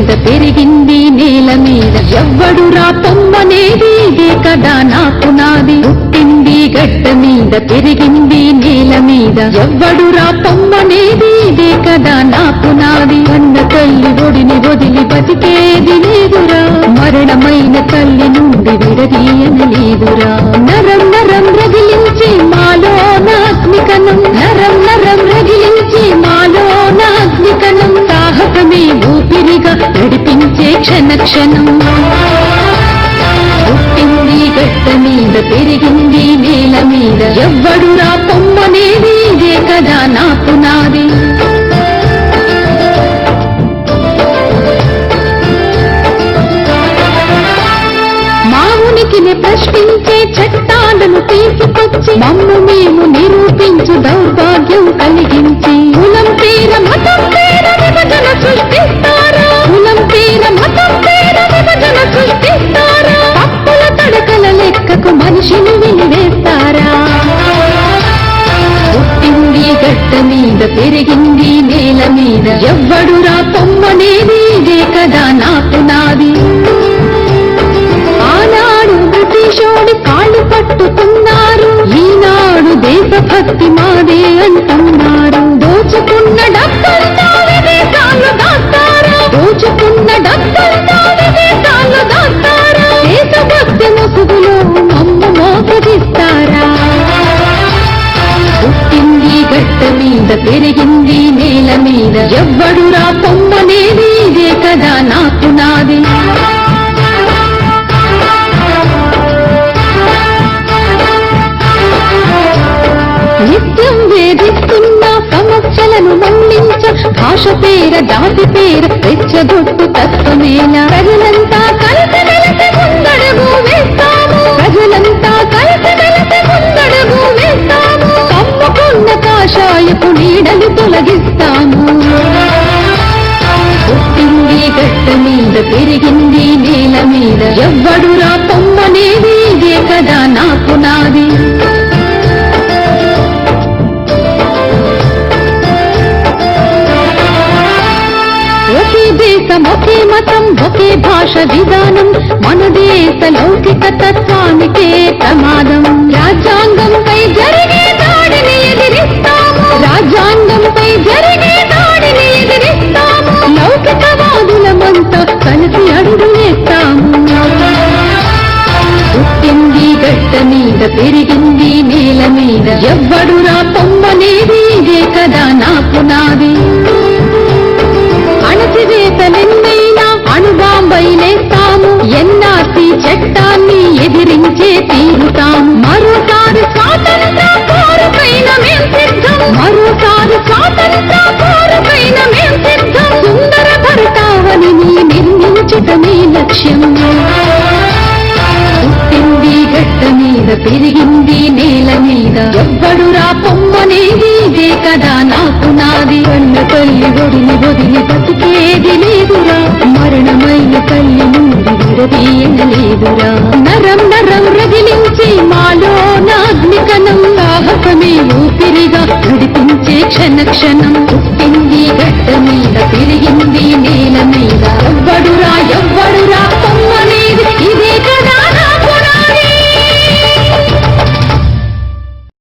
మీద పెరిగింది నేల మీద ఎవ్వడురా పొమ్మనేది ఇదే కదా నాకు నాది పుట్టింది గడ్డ మీద పెరిగింది నేల మీద ఎవ్వడురా పొమ్మనేది ఇదే కదా నాకు నాది అన్న తల్లి ఒడిని వదిలి బతికేది లేదురా మరణమైన తల్లి నుండి విడదీయనలేదురా నరం నరం రగిలించి మాలో నాగ్నికనం నరం నరం రగిలించి మాలో నాగ్నికనం సాహసమే ఊపిరిగా నడిపించే క్షణ క్షణం పుట్టింది గడ్డ మీద పెరిగింది నేల మీద ఎవ్వడురా పొమ్మనేది ఇదే కదా నాకు నాది మావునికిని ప్రశ్నించే చట్టాలను తీసుకొచ్చి మమ్ము మేము నిరూపించు దౌర్భాగ్యం కలిగించి కులం పేర మతం పేర విభజన సృష్టిస్తారా కులం పేర మతం పేర విభజన సృష్టిస్తారా తప్పుల తడకల లెక్కకు మనిషిని వినివేస్తారా పుట్టింది గడ్డ మీద పెరిగింది నేల మీద ఎవ్వడురా పొమ్మనేది ఇదే కదా నాకు నాది ఆనాడు బ్రిటిషోడి కాళ్ళు పట్టుకున్నారు ఈనాడు దేశభక్తి మాదే అంటున్నారు దోచుకున్న డబ్బంతా విదేశాలు దాస్తారా దోచుకున్న డబ్బంతా విదేశాలు దాస్తారా దేశభక్తి ముసుగులో మమ్ము మోసగిస్తారా పుట్టింది గడ్డ మీద పెరిగింది నేల మీద ఎవ్వడురా పొమ్మనేది ఇదే కదా నాకు నాది నిత్యం వేధిస్తున్న సమస్యలను మన్నించ భాష పేర జాతి పేర రెచ్చగొట్టు తత్వమేన ప్రజలంతా కలిసి మెలిసి ముందడుగు వేస్తాము ప్రజలంతా కలిసి మెలిసి ముందడుగు వేస్తాము కమ్ముకున్న కాషాయపు నీడలు తొలగిస్తాము పుట్టింది గడ్డ మీద పెరిగింది నేల మీద ఎవ్వడురా పొమ్మనేది ఇదే కదా నాకు నాది ఒకే దేశం ఒకే మతం ఒకే భాష విధానం మన దేశ లౌకిక తత్వానికే ప్రమాదం రాజ్యాంగంపై జరిగే దాడిని ఎదిరిస్తాము రాజ్యాంగంపై జరిగే దాడిని ఎదిరిస్తాము లౌకికవాదులమంతా కలిసి అడుగు వేస్తాము పుట్టింది గడ్డ మీద పెరిగింది నేల మీద ఎవ్వడురా పొమ్మనేది ఇదే కదా నాకు నాది అణచివేతలెన్నైనా అణుబాంబైలేస్తాము ఎన్ఆర్సీ చట్టాన్ని ఎదిరించే తీరుతాము మరోసారి స్వాతంత్ర పోరుపైన మేం సిద్ధం మరోసారి స్వాతంత్ర పోరుపైన మేం సిద్ధం సుందర భరతావని నిర్మించటమే లక్ష్యం పుట్టింది గడ్డ మీద పెరిగింది నేల మీద ఎవ్వడురా పొమ్మనేది ఇదే కదా నాకు నాది కన్న తల్లి ఒడిని వదిలి బతికేది లేదురా మరణమైన తల్లి నుండి విడదీయనలేదురా నరం నరం రగిలించి